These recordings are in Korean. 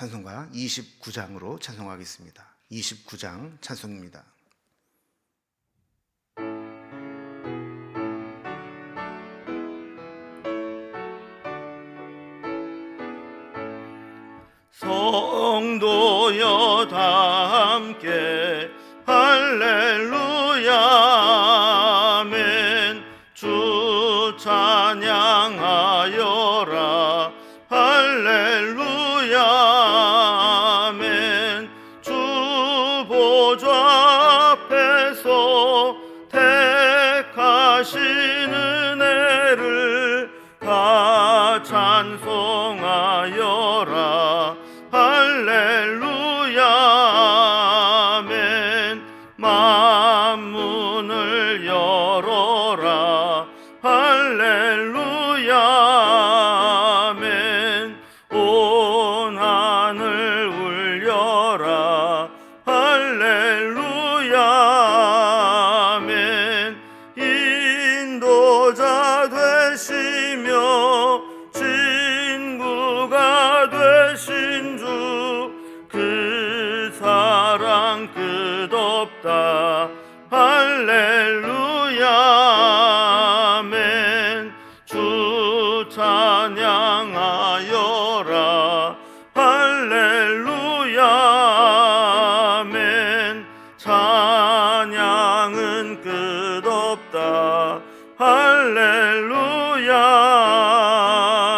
찬송가 29장으로 찬송하겠습니다. 29장 찬송입니다. 성도여 다 함께 할렐루야 아멘. 주 찬양하여라 할렐루야 아멘. 주 보좌 앞에서 택하신 은혜를 다 찬송하여라 할렐루야 아멘. 만문을 열어라 할렐루야 아멘. 온 하늘 울려라 할렐루야 아멘. 인도자 되시며 친구가 되신 주 그 사랑 끝없다 할렐루야 아멘. 주 찬양하여라 할렐루야 아멘. 찬양은 끝없다 할렐루야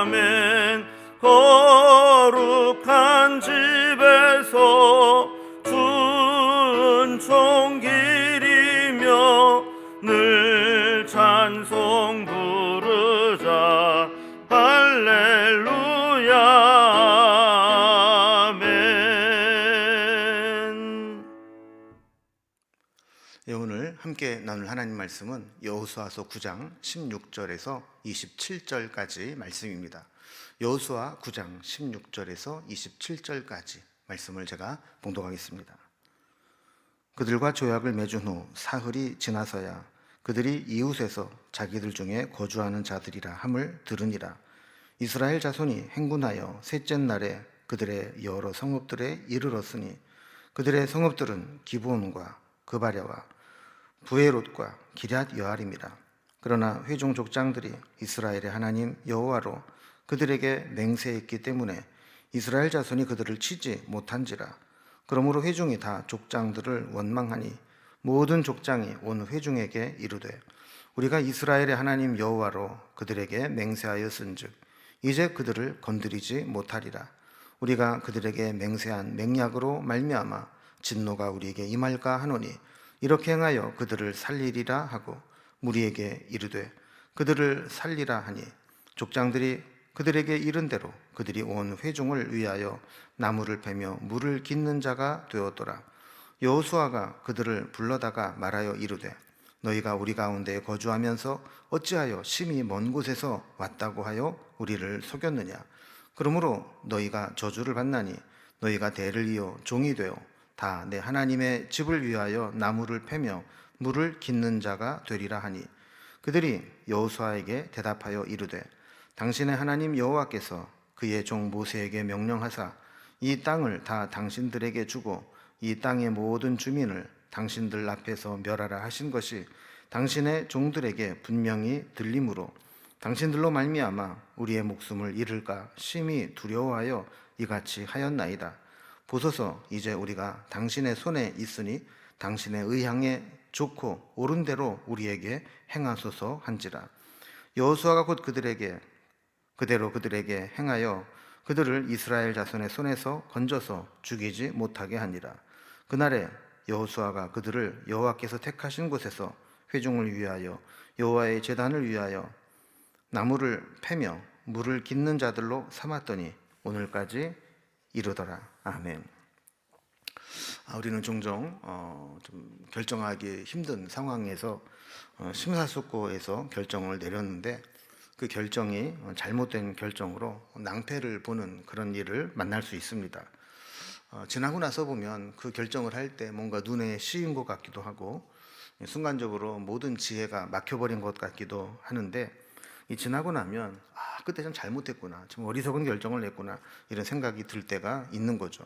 아멘. 거룩한 집에서 은총 기리며 늘 찬송 부르자 할렐루야 아멘. 오늘 함께 나눌 하나님 말씀은 여호수아서 9장 16절에서 27절까지 말씀입니다. 여호수아 9장 16절에서 27절까지 말씀을 제가 봉독하겠습니다. 그들과 조약을 맺은 후 사흘이 지나서야 그들이 이웃에서 자기들 중에 거주하는 자들이라 함을 들으니라. 이스라엘 자손이 행군하여 셋째 날에 그들의 여러 성읍들에 이르렀으니 그들의 성읍들은 기브온과 그바랴와 부에롯과 기럇 여아림이라. 그러나 회중 족장들이 이스라엘의 하나님 여호와로 그들에게 맹세했기 때문에 이스라엘 자손이 그들을 치지 못한지라. 그러므로 회중이 다 족장들을 원망하니 모든 족장이 온 회중에게 이르되 우리가 이스라엘의 하나님 여호와로 그들에게 맹세하였은즉 이제 그들을 건드리지 못하리라. 우리가 그들에게 맹세한 맹약으로 말미암아 진노가 우리에게 임할까 하노니 이렇게 행하여 그들을 살리리라 하고 무리에게 이르되 그들을 살리라 하니 족장들이 그들에게 이른 대로 그들이 온 회중을 위하여 나무를 베며 물을 깃는 자가 되었더라. 여호수아가 그들을 불러다가 말하여 이르되 너희가 우리 가운데 거주하면서 어찌하여 심히 먼 곳에서 왔다고 하여 우리를 속였느냐. 그러므로 너희가 저주를 받나니 너희가 대를 이어 종이 되어 다 내 하나님의 집을 위하여 나무를 패며 물을 깃는 자가 되리라 하니 그들이 여호수아에게 대답하여 이르되 당신의 하나님 여호와께서 그의 종 모세에게 명령하사 이 땅을 다 당신들에게 주고 이 땅의 모든 주민을 당신들 앞에서 멸하라 하신 것이 당신의 종들에게 분명히 들림으로 당신들로 말미암아 우리의 목숨을 잃을까 심히 두려워하여 이같이 하였나이다. 보소서 이제 우리가 당신의 손에 있으니 당신의 의향에 좋고 옳은 대로 우리에게 행하소서 한지라. 여호수아가 곧 그대로 그들에게 행하여 그들을 이스라엘 자손의 손에서 건져서 죽이지 못하게 하니라. 그날에 여호수아가 그들을 여호와께서 택하신 곳에서 회중을 위하여 여호와의 제단을 위하여 나무를 패며 물을 깃는 자들로 삼았더니 오늘까지 이르더라. 아멘. 우리는 종종 좀 결정하기 힘든 상황에서 심사숙고해서 결정을 내렸는데 그 결정이 잘못된 결정으로 낭패를 보는 그런 일을 만날 수 있습니다. 지나고 나서 보면 그 결정을 할 때 뭔가 눈에 씌인 것 같기도 하고 순간적으로 모든 지혜가 막혀버린 것 같기도 하는데 이 지나고 나면 그때 좀 잘못했구나, 좀 어리석은 결정을 냈구나, 이런 생각이 들 때가 있는 거죠.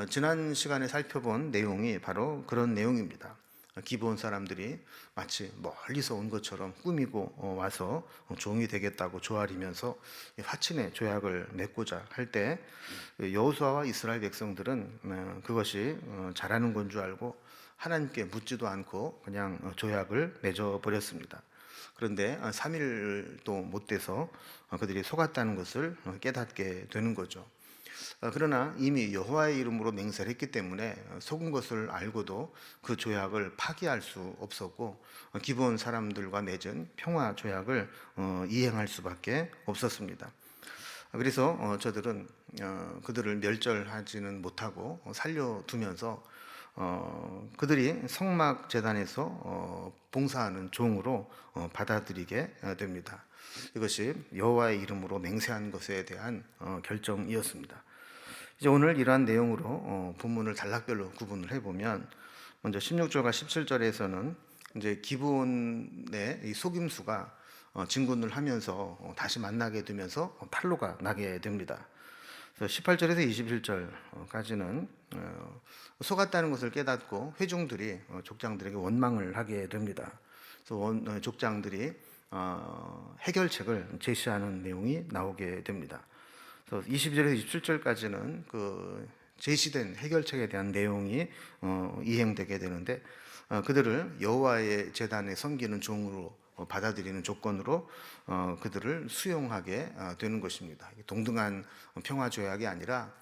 지난 시간에 살펴본 내용이 바로 그런 내용입니다. 기브온 사람들이 마치 멀리서 온 것처럼 꾸미고 와서 종이 되겠다고 조아리면서 화친의 조약을 맺고자 할 때 여호수아와 이스라엘 백성들은 그것이 잘하는 건 줄 알고 하나님께 묻지도 않고 그냥 조약을 맺어 버렸습니다. 그런데 3일도 못 돼서 그들이 속았다는 것을 깨닫게 되는 거죠. 그러나 이미 여호와의 이름으로 맹세를 했기 때문에 속은 것을 알고도 그 조약을 파기할 수 없었고 기브온 사람들과 맺은 평화 조약을 이행할 수밖에 없었습니다. 그래서 저들은 그들을 멸절하지는 못하고 살려두면서 그들이 성막 제단에서 봉사하는 종으로 받아들이게 됩니다. 이것이 여호와의 이름으로 맹세한 것에 대한 결정이었습니다. 이제 오늘 이러한 내용으로 본문을 단락별로 구분을 해보면, 먼저 16절과 17절에서는 이제 기브온의 이 속임수가 진군을 하면서 다시 만나게 되면서 팔로가 나게 됩니다. 18절에서 21절까지는 속았다는 것을 깨닫고 회중들이 족장들에게 원망을 하게 됩니다. 그래서 족장들이 해결책을 제시하는 내용이 나오게 됩니다. 그래서 20절에서 27절까지는 그 제시된 해결책에 대한 내용이 이행되게 되는데, 그들을 여호와의 제단에 섬기는 종으로 받아들이는 조건으로 그들을 수용하게 되는 것입니다. 동등한 평화 조약이 아니라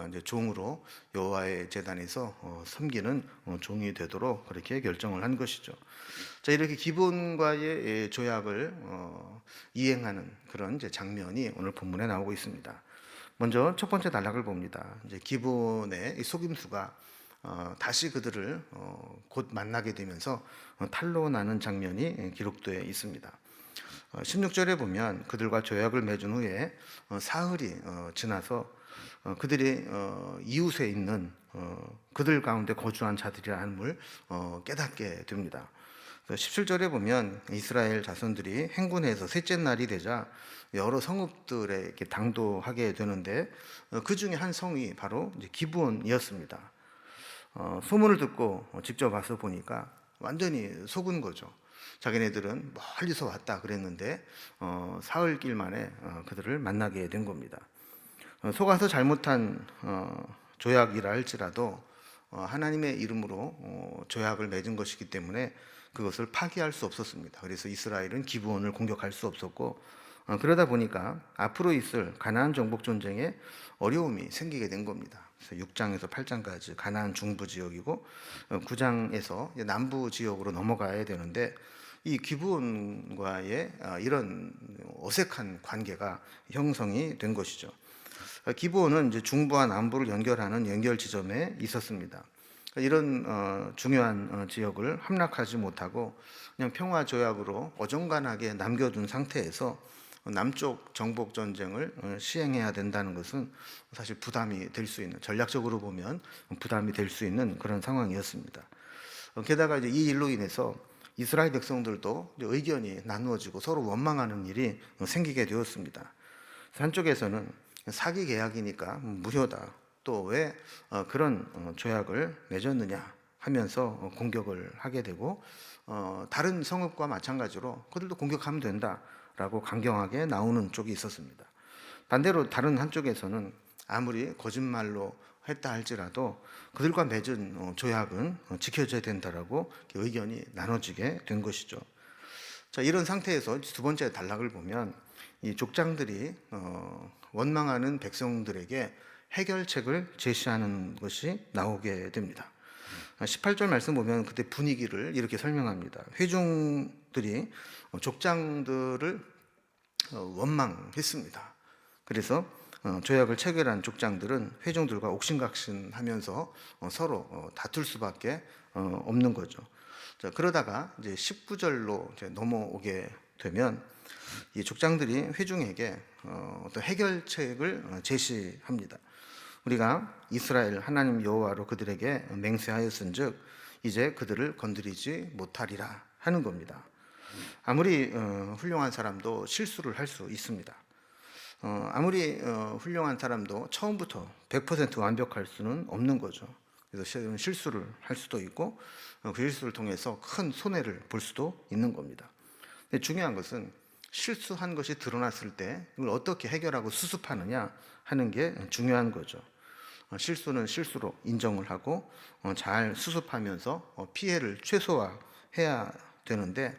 이제 종으로 여호와의 제단에서 섬기는 종이 되도록 그렇게 결정을 한 것이죠. 자, 이렇게 기브온과의 조약을 이행하는 그런 이제 장면이 오늘 본문에 나오고 있습니다. 먼저 첫 번째 단락을 봅니다. 이제 기브온의 속임수가 다시 그들을 곧 만나게 되면서 탈로 나는 장면이 기록되어 있습니다. 16절에 보면 그들과 조약을 맺은 후에 사흘이 지나서 그들이 이웃에 있는 그들 가운데 거주한 자들이라는 걸 깨닫게 됩니다. 17절에 보면 이스라엘 자손들이 행군해서 셋째 날이 되자 여러 성읍들에 이렇게 당도하게 되는데, 그 중에 한 성이 바로 이제 기브온이었습니다. 소문을 듣고 직접 와서 보니까 완전히 속은 거죠. 자기네들은 멀리서 왔다 그랬는데 사흘 길 만에 그들을 만나게 된 겁니다. 속아서 잘못한 조약이라 할지라도 하나님의 이름으로 조약을 맺은 것이기 때문에 그것을 파기할 수 없었습니다. 그래서 이스라엘은 기브온을 공격할 수 없었고, 그러다 보니까 앞으로 있을 가나안 정복 전쟁에 어려움이 생기게 된 겁니다. 그래서 6장에서 8장까지 가나안 중부 지역이고 9장에서 남부 지역으로 넘어가야 되는데, 이 기브온과의 이런 어색한 관계가 형성이 된 것이죠. 기브온은 이제 중부와 남부를 연결하는 연결 지점에 있었습니다. 이런 중요한 지역을 함락하지 못하고 그냥 평화 조약으로 어정간하게 남겨둔 상태에서 남쪽 정복 전쟁을 시행해야 된다는 것은 사실 부담이 될 수 있는, 전략적으로 보면 부담이 될 수 있는 그런 상황이었습니다. 게다가 이제 이 일로 인해서 이스라엘 백성들도 의견이 나누어지고 서로 원망하는 일이 생기게 되었습니다. 한쪽에서는 사기 계약이니까 무효다, 또 왜 그런 조약을 맺었느냐 하면서 공격을 하게 되고, 다른 성읍과 마찬가지로 그들도 공격하면 된다라고 강경하게 나오는 쪽이 있었습니다. 반대로 다른 한쪽에서는 아무리 거짓말로 했다 할지라도 그들과 맺은 조약은 지켜져야 된다라고 의견이 나눠지게 된 것이죠. 자, 이런 상태에서 두 번째 단락을 보면 이 족장들이 원망하는 백성들에게 해결책을 제시하는 것이 나오게 됩니다. 18절 말씀 보면 그때 분위기를 이렇게 설명합니다. 회중들이 족장들을 원망했습니다. 그래서 조약을 체결한 족장들은 회중들과 옥신각신하면서 서로 다툴 수밖에 없는 거죠. 자, 그러다가 이제 19절로 이제 넘어오게 되면 이 족장들이 회중에게 어떤 해결책을 제시합니다. 우리가 이스라엘 하나님 여호와로 그들에게 맹세하였은즉 이제 그들을 건드리지 못하리라 하는 겁니다. 아무리 훌륭한 사람도 실수를 할 수 있습니다. 아무리 훌륭한 사람도 처음부터 100% 완벽할 수는 없는 거죠. 그래서 실수를 할 수도 있고 그 실수를 통해서 큰 손해를 볼 수도 있는 겁니다. 근데 중요한 것은 실수한 것이 드러났을 때 이걸 어떻게 해결하고 수습하느냐 하는 게 중요한 거죠. 실수는 실수로 인정을 하고 잘 수습하면서 피해를 최소화해야 되는데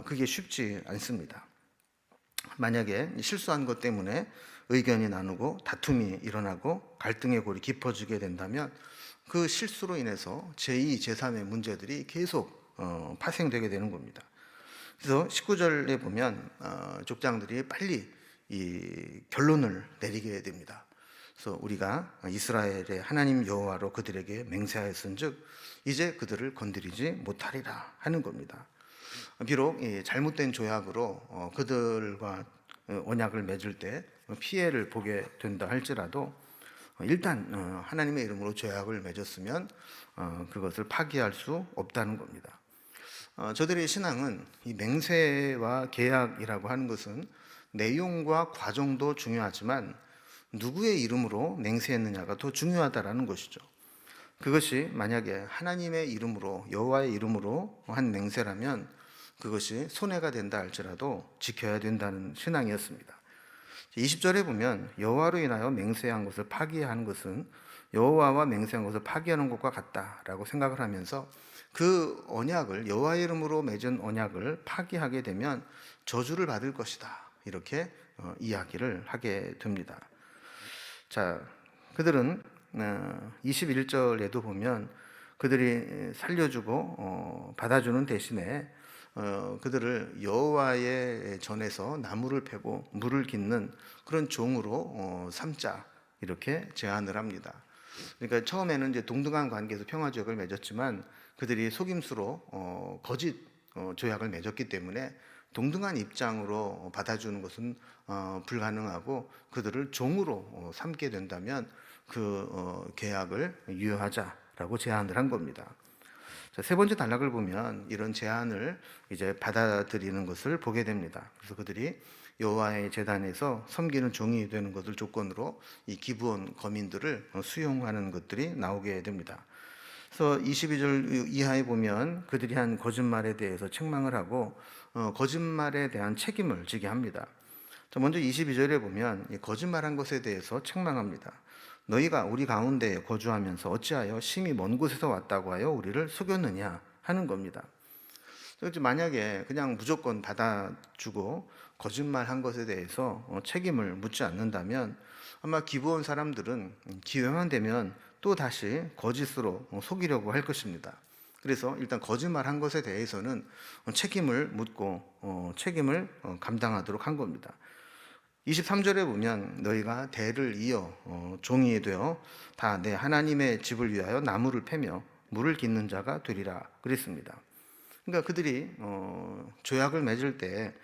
그게 쉽지 않습니다. 만약에 실수한 것 때문에 의견이 나누고 다툼이 일어나고 갈등의 골이 깊어지게 된다면 그 실수로 인해서 제2, 제3의 문제들이 계속 파생되게 되는 겁니다. 그래서 19절에 보면 족장들이 빨리 이 결론을 내리게 됩니다. 그래서 우리가 이스라엘의 하나님 여호와로 그들에게 맹세하였은즉 이제 그들을 건드리지 못하리라 하는 겁니다. 비록 잘못된 조약으로 그들과 언약을 맺을 때 피해를 보게 된다 할지라도 일단 하나님의 이름으로 조약을 맺었으면 그것을 파기할 수 없다는 겁니다. 저들의 신앙은 이 맹세와 계약이라고 하는 것은 내용과 과정도 중요하지만 누구의 이름으로 맹세했느냐가 더 중요하다라는 것이죠. 그것이 만약에 하나님의 이름으로 여호와의 이름으로 한 맹세라면 그것이 손해가 된다 할지라도 지켜야 된다는 신앙이었습니다. 20절에 보면 여호와로 인하여 맹세한 것을 파기하는 것은 여호와와 맹세한 것을 파기하는 것과 같다라고 생각을 하면서 그 언약을 여호와의 이름으로 맺은 언약을 파기하게 되면 저주를 받을 것이다 이렇게 이야기를 하게 됩니다. 자, 그들은 21절에도 보면 그들이 살려주고 받아주는 대신에 그들을 여호와의 전에서 나무를 패고 물을 깃는 그런 종으로 삼자 이렇게 제안을 합니다. 그러니까 처음에는 이제 동등한 관계에서 평화조약을 맺었지만 그들이 속임수로 거짓 조약을 맺었기 때문에 동등한 입장으로 받아주는 것은 불가능하고 그들을 종으로 삼게 된다면 그 계약을 유효하자라고 제안을 한 겁니다. 자, 세 번째 단락을 보면 이런 제안을 이제 받아들이는 것을 보게 됩니다. 그래서 그들이 여호와의 제단에서 섬기는 종이 되는 것을 조건으로 이 기브온 거민들을 수용하는 것들이 나오게 됩니다. 그래서 22절 이하에 보면 그들이 한 거짓말에 대해서 책망을 하고 거짓말에 대한 책임을 지게 합니다. 먼저 22절에 보면 거짓말한 것에 대해서 책망합니다. 너희가 우리 가운데 거주하면서 어찌하여 심히 먼 곳에서 왔다고 하여 우리를 속였느냐 하는 겁니다. 만약에 그냥 무조건 받아주고 거짓말한 것에 대해서 책임을 묻지 않는다면 아마 기브온 사람들은 기회만 되면 또 다시 거짓으로 속이려고 할 것입니다. 그래서 일단 거짓말한 것에 대해서는 책임을 묻고 책임을 감당하도록 한 겁니다. 23절에 보면 너희가 대를 이어 종이 되어 다 내 하나님의 집을 위하여 나무를 패며 물을 깃는 자가 되리라 그랬습니다. 그러니까 그들이 조약을 맺을 때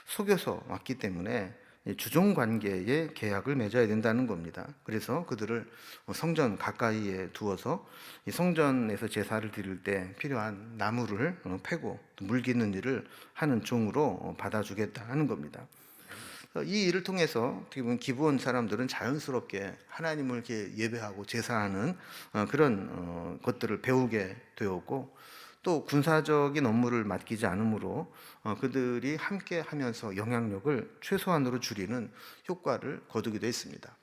속여서 왔기 때문에 주종 관계의 계약을 맺어야 된다는 겁니다. 그래서 그들을 성전 가까이에 두어서 이 성전에서 제사를 드릴 때 필요한 나무를 패고 물 깃는 일을 하는 종으로 받아주겠다 하는 겁니다. 이 일을 통해서 어떻게 보면 기브온 사람들은 자연스럽게 하나님을 이렇게 예배하고 제사하는 그런 것들을 배우게 되었고 또 군사적인 업무를 맡기지 않으므로 그들이 함께 하면서 영향력을 최소한으로 줄이는 효과를 거두기도 했습니다.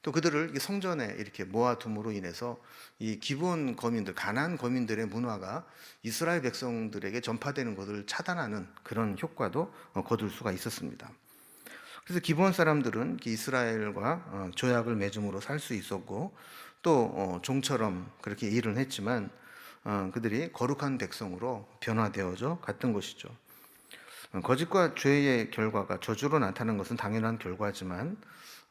또 그들을 성전에 이렇게 모아둠으로 인해서 이 기브온 거민들, 가나안 거민들의 문화가 이스라엘 백성들에게 전파되는 것을 차단하는 그런 효과도 거둘 수가 있었습니다. 그래서 기브온 사람들은 이스라엘과 조약을 맺음으로 살 수 있었고 또 종처럼 그렇게 일을 했지만 그들이 거룩한 백성으로 변화되어져 갔던 것이죠. 거짓과 죄의 결과가 저주로 나타나는 것은 당연한 결과지만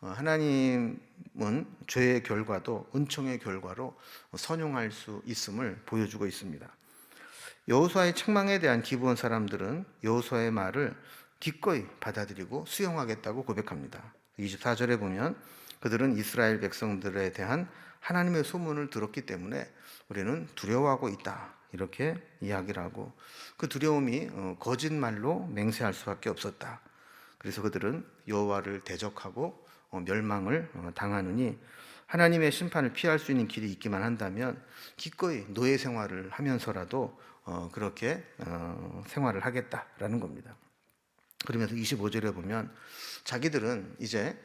하나님은 죄의 결과도 은총의 결과로 선용할 수 있음을 보여주고 있습니다. 여호수아의 책망에 대한 기브온 사람들은 여호수아의 말을 기꺼이 받아들이고 수용하겠다고 고백합니다. 24절에 보면 그들은 이스라엘 백성들에 대한 하나님의 소문을 들었기 때문에 우리는 두려워하고 있다 이렇게 이야기를 하고 그 두려움이 거짓말로 맹세할 수밖에 없었다. 그래서 그들은 여호와를 대적하고 멸망을 당하느니 하나님의 심판을 피할 수 있는 길이 있기만 한다면 기꺼이 노예 생활을 하면서라도 그렇게 생활을 하겠다라는 겁니다. 그러면서 25절에 보면 자기들은 이제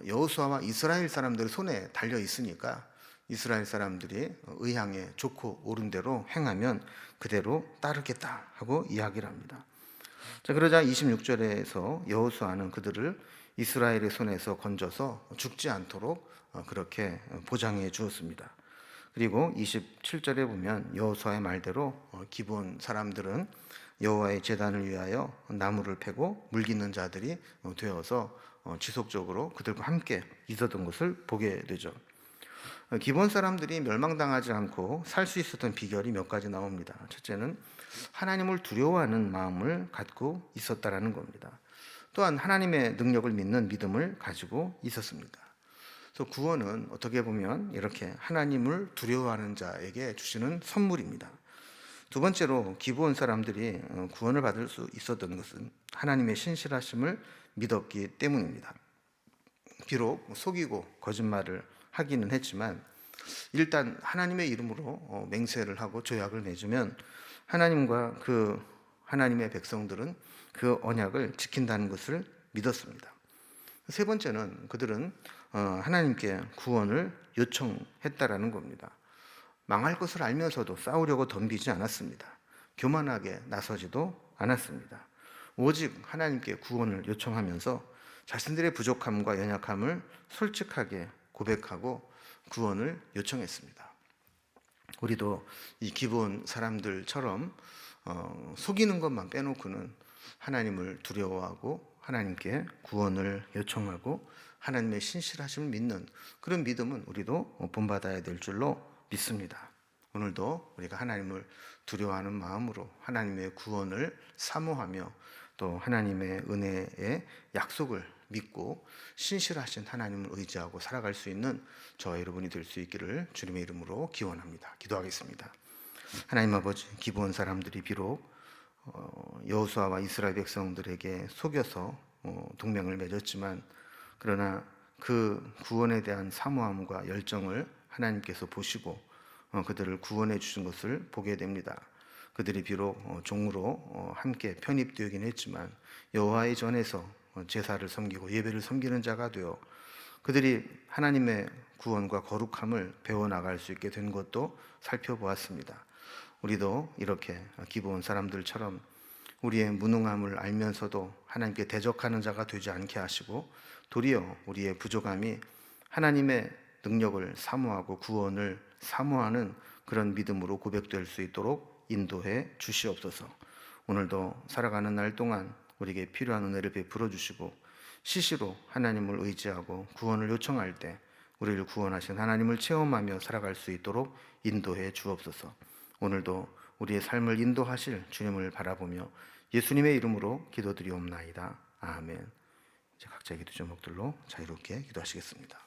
여호수아와 이스라엘 사람들 손에 달려 있으니까 이스라엘 사람들이 의향에 좋고 옳은 대로 행하면 그대로 따르겠다 하고 이야기를 합니다. 자, 그러자 26절에서 여호수아는 그들을 이스라엘의 손에서 건져서 죽지 않도록 그렇게 보장해 주었습니다. 그리고 27절에 보면 여호수아의 말대로 기브온 사람들은 여호와의 제단을 위하여 나무를 패고 물깃는 자들이 되어서 지속적으로 그들과 함께 있었던 것을 보게 되죠. 기브온 사람들이 멸망당하지 않고 살 수 있었던 비결이 몇 가지 나옵니다. 첫째는 하나님을 두려워하는 마음을 갖고 있었다라는 겁니다. 또한 하나님의 능력을 믿는 믿음을 가지고 있었습니다. 그래서 구원은 어떻게 보면 이렇게 하나님을 두려워하는 자에게 주시는 선물입니다. 두 번째로 기브온 사람들이 구원을 받을 수 있었던 것은 하나님의 신실하심을 믿었기 때문입니다. 비록 속이고 거짓말을 하기는 했지만 일단 하나님의 이름으로 맹세를 하고 조약을 맺으면 하나님과 그 하나님의 백성들은 그 언약을 지킨다는 것을 믿었습니다. 세 번째는 그들은 하나님께 구원을 요청했다라는 겁니다. 망할 것을 알면서도 싸우려고 덤비지 않았습니다. 교만하게 나서지도 않았습니다. 오직 하나님께 구원을 요청하면서 자신들의 부족함과 연약함을 솔직하게 고백하고 구원을 요청했습니다. 우리도 이 기브온 사람들처럼 속이는 것만 빼놓고는 하나님을 두려워하고 하나님께 구원을 요청하고 하나님의 신실하심을 믿는 그런 믿음은 우리도 본받아야 될 줄로 믿습니다. 오늘도 우리가 하나님을 두려워하는 마음으로 하나님의 구원을 사모하며 또 하나님의 은혜의 약속을 믿고 신실하신 하나님을 의지하고 살아갈 수 있는 저와 여러분이 될 수 있기를 주님의 이름으로 기원합니다. 기도하겠습니다. 하나님 아버지, 기브온 사람들이 비록 여호수아와 이스라엘 백성들에게 속여서 동맹을 맺었지만 그러나 그 구원에 대한 사모함과 열정을 하나님께서 보시고 그들을 구원해 주신 것을 보게 됩니다. 그들이 비록 종으로 함께 편입되긴 했지만 여호와의 전에서 제사를 섬기고 예배를 섬기는 자가 되어 그들이 하나님의 구원과 거룩함을 배워나갈 수 있게 된 것도 살펴보았습니다. 우리도 이렇게 기브온 사람들처럼 우리의 무능함을 알면서도 하나님께 대적하는 자가 되지 않게 하시고 도리어 우리의 부족함이 하나님의 능력을 사모하고 구원을 사모하는 그런 믿음으로 고백될 수 있도록 인도해 주시옵소서. 오늘도 살아가는 날 동안 우리에게 필요한 은혜를 베풀어 주시고 시시로 하나님을 의지하고 구원을 요청할 때 우리를 구원하신 하나님을 체험하며 살아갈 수 있도록 인도해 주옵소서. 오늘도 우리의 삶을 인도하실 주님을 바라보며 예수님의 이름으로 기도드리옵나이다. 아멘. 이제 각자의 기도 제목들로 자유롭게 기도하시겠습니다.